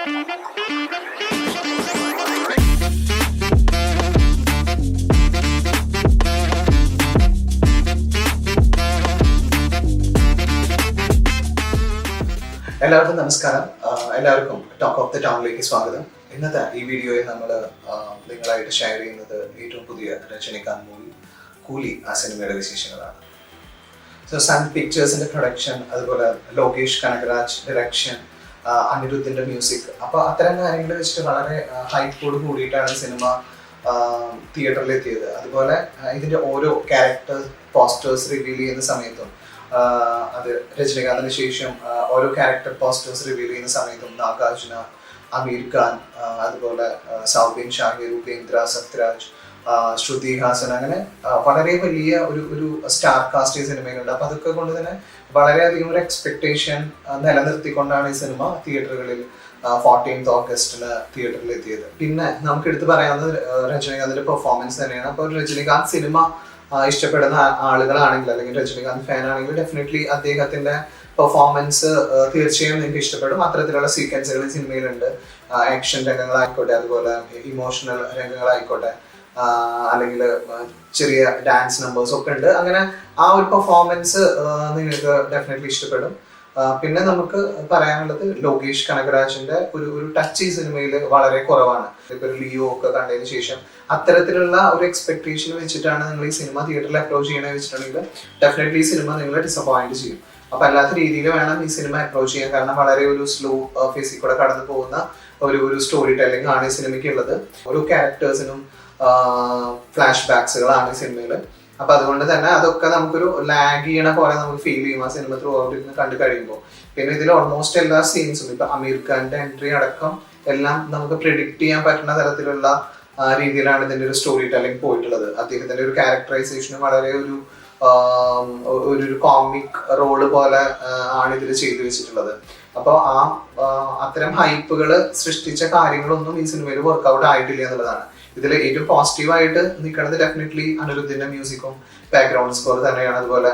എല്ലാവർക്കും നമസ്കാരം. എല്ലാവർക്കും ടോക്ക് ഓഫ് ദ ടൗണിലേക്ക് സ്വാഗതം. ഇന്നത്തെ ഈ വീഡിയോയിൽ നമ്മൾ നിങ്ങളായിട്ട് ഷെയർ ചെയ്യുന്നത് ഏറ്റവും പുതിയ രജനികാന്ത് മൂവി കൂലി ആ സിനിമയുടെ വിശേഷങ്ങളാണ്. സോ സൺ പിക്ചേഴ്സിന്റെ പ്രൊഡക്ഷൻ, അതുപോലെ ലോകേഷ് കനകരാജ് ഡയറക്ഷൻ, അനിരുദ്ധിന്റെ മ്യൂസിക്, അപ്പോൾ അത്തരം കാര്യങ്ങൾ വെച്ചിട്ട് വളരെ ഹൈപ്പോട് കൂടിയിട്ടാണ് സിനിമ തിയേറ്ററിൽ എത്തിയത്. അതുപോലെ ഇതിന്റെ ഓരോ ക്യാരക്ടർ പോസ്റ്റേഴ്സ് റിവീൽ ചെയ്യുന്ന സമയത്തും അത് രജനികാന്തിന് ശേഷം ഓരോ ക്യാരക്ടർ പോസ്റ്റേഴ്സ് റിവീൽ ചെയ്യുന്ന സമയത്തും നാഗാർജുന, അമീർ ഖാൻ, അതുപോലെ സൗബിൻ ഷാഹിർ, ഉപേന്ദ്ര, സത്യരാജ്, ശ്രുതി ഹാസൻ, അങ്ങനെ വളരെ വലിയ ഒരു സ്റ്റാർ കാസ്റ്റ് ഈ സിനിമയിലുണ്ട്. അപ്പൊ അതൊക്കെ കൊണ്ട് തന്നെ വളരെയധികം ഒരു എക്സ്പെക്ടേഷൻ നിലനിർത്തിക്കൊണ്ടാണ് ഈ സിനിമ തിയേറ്ററുകളിൽ 14th ഓഗസ്റ്റിന് തിയേറ്ററിൽ എത്തിയത്. പിന്നെ നമുക്ക് എടുത്ത് പറയാവുന്നത് രജനികാന്തിന്റെ പെർഫോമൻസ് തന്നെയാണ്. അപ്പോൾ രജനികാന്ത് സിനിമ ഇഷ്ടപ്പെടുന്ന ആളുകളാണെങ്കിൽ, അല്ലെങ്കിൽ രജനികാന്ത് ഫാൻ ആണെങ്കിൽ, ഡെഫിനറ്റ്ലി അദ്ദേഹത്തിന്റെ പെർഫോമൻസ് തീർച്ചയായും നിങ്ങൾക്ക് ഇഷ്ടപ്പെടും. അത്തരത്തിലുള്ള സീക്വൻസുകൾ ഈ സിനിമയിലുണ്ട്. ആക്ഷൻ രംഗങ്ങളായിക്കോട്ടെ, അതുപോലെ ഇമോഷണൽ രംഗങ്ങളായിക്കോട്ടെ, അല്ലെങ്കിൽ ചെറിയ ഡാൻസ് നമ്പേഴ്സ് ഒക്കെ ഉണ്ട്. അങ്ങനെ ആ ഒരു പെർഫോമൻസ് നിങ്ങൾക്ക് ഡെഫിനറ്റ്ലി ഇഷ്ടപ്പെടും. പിന്നെ നമുക്ക് പറയാനുള്ളത് ലോകേഷ് കനകരാജിന്റെ ഒരു ടച്ച് ഈ സിനിമയിൽ വളരെ കുറവാണ്. ഇപ്പൊ ലിയോ ഒക്കെ കണ്ടതിന് ശേഷം അത്തരത്തിലുള്ള ഒരു എക്സ്പെക്ടേഷൻ വെച്ചിട്ടാണ് നിങ്ങൾ ഈ സിനിമ തിയേറ്ററിൽ അപ്രോച്ച് ചെയ്യണ വെച്ചിട്ടുണ്ടെങ്കിൽ ഡെഫിനറ്റ്ലി ഈ സിനിമ നിങ്ങളെ ഡിസപ്പോയിന്റ് ചെയ്യും. അപ്പൊ അല്ലാത്ത രീതിയിൽ വേണം ഈ സിനിമ അപ്രോച്ച് ചെയ്യാൻ. കാരണം വളരെ ഒരു സ്ലോ ഫേസിൽ കൂടെ കടന്നു പോകുന്ന ഒരു സ്റ്റോറി ടെല്ലിംഗ് ആണ് ഈ സിനിമയ്ക്ക് ഉള്ളത്. ഓരോ ക്യാരക്ടേഴ്സിനും ഫ്ലാഷ് ബാക്സുകളാണ് ഈ സിനിമയിൽ. അപ്പൊ അതുകൊണ്ട് തന്നെ അതൊക്കെ നമുക്കൊരു ലാഗ് ചെയ്യണ പോലെ നമുക്ക് ഫീൽ ചെയ്യും ആ സിനിമ ത്രൂ ഔട്ട് ഇരുന്ന് കണ്ടു കഴിയുമ്പോൾ. പിന്നെ ഇതിൽ ഓൾമോസ്റ്റ് എല്ലാ സീൻസും, ഇപ്പൊ അമീർ ഖാന്റെ എൻട്രി അടക്കം എല്ലാം നമുക്ക് പ്രിഡിക്ട് ചെയ്യാൻ പറ്റുന്ന തരത്തിലുള്ള രീതിയിലാണ് ഇതിന്റെ ഒരു സ്റ്റോറി ടെല്ലിംഗ് പോയിട്ടുള്ളത്. അദ്ദേഹത്തിന്റെ ഒരു ക്യാരക്ടറൈസേഷനും വളരെ ഒരു കോമിക് റോള് പോലെ ആണ് ഇതിൽ ചെയ്തു വെച്ചിട്ടുള്ളത്. അപ്പോൾ അത്തരം ഹൈപ്പുകൾ സൃഷ്ടിച്ച കാര്യങ്ങളൊന്നും ഈ സിനിമയിൽ വർക്ക്ഔട്ട് ആയിട്ടില്ല എന്നുള്ളതാണ്. ഇതിൽ ഏറ്റവും പോസിറ്റീവായിട്ട് നിൽക്കുന്നത് ഡെഫിനറ്റ്ലി അനിരുദ്ധിന്റെ മ്യൂസിക്കും ബാക്ക്ഗ്രൗണ്ട് സ്കോർ തന്നെയാണ്. അതുപോലെ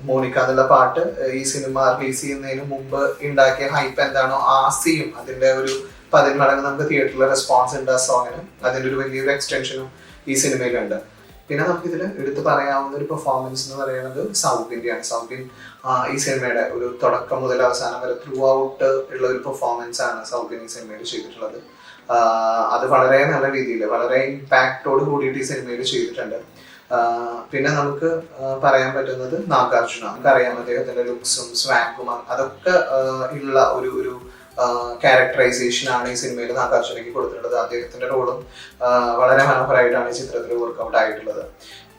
മോണിക്ക എന്നുള്ള പാട്ട് ഈ സിനിമ റിലീസ് ചെയ്യുന്നതിന് മുമ്പ് ഉണ്ടാക്കിയ ഹൈപ്പ് എന്താണോ ആ സെയിം അതിന്റെ ഒരു 10 മടങ്ങ് നമുക്ക് തിയേറ്ററിലെ റെസ്പോൺസ് ഉണ്ട് ആ സോങ്ങിന്. അതിന്റെ ഒരു വലിയൊരു എക്സ്റ്റൻഷനും ഈ സിനിമയിലുണ്ട്. പിന്നെ നമുക്കിതിൽ എടുത്ത് പറയാവുന്ന ഒരു പെർഫോമൻസ് എന്ന് പറയുന്നത് സൗബിന്റെയാണ്. സൗബിൻ ഈ സിനിമയുടെ ഒരു തുടക്കം മുതൽ അവസാനം വരെ ത്രൂ ഔട്ട് ഉള്ള ഒരു പെർഫോമൻസ് ആണ് സൗബിൻ ഈ സിനിമയിൽ ചെയ്തിട്ടുള്ളത്. അത് വളരെ നല്ല രീതിയിൽ വളരെ ഇമ്പാക്റ്റോട് കൂടിയിട്ട് ഈ സിനിമയിൽ ചെയ്തിട്ടുണ്ട്. പിന്നെ നമുക്ക് പറയാൻ പറ്റുന്നത് നാഗാർജുന. നമുക്കറിയാം അദ്ദേഹത്തിന്റെ ലുക്സും സ്വാഗും അതൊക്കെ ഉള്ള ഒരു ക്യാരക്ടറൈസേഷൻ ആണ് ഈ സിനിമയിൽ നാഗാർജുനയ്ക്ക് കൊടുത്തിട്ടുള്ളത്. അദ്ദേഹത്തിന്റെ റോളും വളരെ മനോഹരമായിട്ടാണ് ഈ ചിത്രത്തിൽ വർക്ക്ഔട്ട് ആയിട്ടുള്ളത്.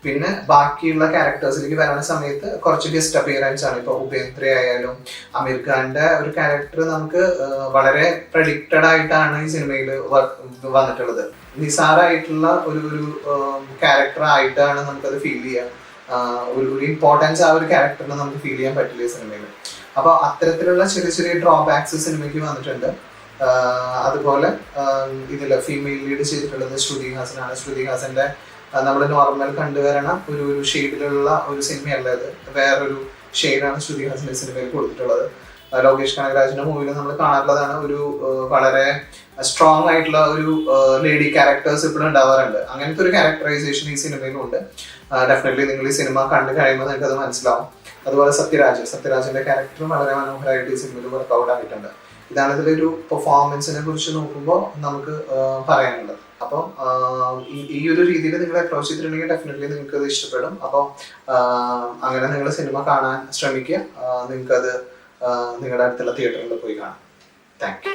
പിന്നെ ബാക്കിയുള്ള ക്യാരക്ടേഴ്സിലേക്ക് വരുന്ന സമയത്ത് കുറച്ച് ഗസ്റ്റ് അപ്പിയറൻസ് ആണ്. ഇപ്പൊ ഉപേന്ദ്ര ആയാലും അമീർ ഖാന്റെ ഒരു ക്യാരക്ടർ നമുക്ക് വളരെ പ്രഡിക്റ്റഡ് ആയിട്ടാണ് ഈ സിനിമയിൽ വന്നിട്ടുള്ളത്. നിസാറായിട്ടുള്ള ഒരു ക്യാരക്ടർ ആയിട്ടാണ് നമുക്കത് ഫീൽ ചെയ്യാം. ഒരു ഇമ്പോർട്ടൻസ് ആ ഒരു ക്യാരക്ടറിന് നമുക്ക് ഫീൽ ചെയ്യാൻ പറ്റില്ല ഈ സിനിമയിൽ. അപ്പൊ അത്തരത്തിലുള്ള ചെറിയ ഡ്രോബാക്സ് സിനിമയ്ക്ക് വന്നിട്ടുണ്ട്. അതുപോലെ ഇതിൽ ഫീമെയിൽ ലീഡ് ചെയ്തിട്ടുള്ളത് ശ്രുതി ഹാസനാണ്. ശ്രുതി ഹാസന്റെ നമ്മൾ നോർമൽ കണ്ടുവരണ ഒരു ഷെയ്ഡിലുള്ള ഒരു സിനിമയല്ല ഇത്. വേറൊരു ഷെയ്ഡാണ് ശ്രുതി ഹാസന്റെ സിനിമയിൽ കൊടുത്തിട്ടുള്ളത്. ലോകേഷ് കനകരാജിന്റെ മൂവിയിൽ നമ്മൾ കാണാറുള്ളതാണ് ഒരു വളരെ സ്ട്രോങ് ആയിട്ടുള്ള ഒരു ലേഡി ക്യാരക്ടേഴ്സ് ഇപ്പോഴും ഉണ്ടാവാറുണ്ട്. അങ്ങനത്തെ ഒരു ക്യാരക്ടറൈസേഷൻ ഈ സിനിമയിലുണ്ട്. ഡെഫിനറ്റ്ലി നിങ്ങൾ ഈ സിനിമ കണ്ടു കഴിയുമ്പോൾ നിങ്ങൾക്ക് അത് മനസ്സിലാവും. അതുപോലെ സത്യരാജിന്റെ ക്യാരക്ടറും വളരെ മനോഹരമായിട്ട് ഈ സിനിമയിൽ വർക്ക്ഔട്ട് ആയിട്ടുണ്ട്. ഇതാണ് ഇതിലൊരു പെർഫോമൻസിനെ കുറിച്ച് നോക്കുമ്പോൾ നമുക്ക് പറയാനുള്ളത്. അപ്പം ഈ ഒരു രീതിയിൽ നിങ്ങൾ അപ്രോച്ച് ചെയ്തിട്ടുണ്ടെങ്കിൽ ഡെഫിനറ്റ്ലി നിങ്ങൾക്ക് അത് ഇഷ്ടപ്പെടും. അപ്പം അങ്ങനെ നിങ്ങൾ സിനിമ കാണാൻ ശ്രമിക്കുക. നിങ്ങൾക്കത് നിങ്ങളുടെ അടുത്തുള്ള തിയേറ്ററിൽ പോയി കാണാം. Thank you.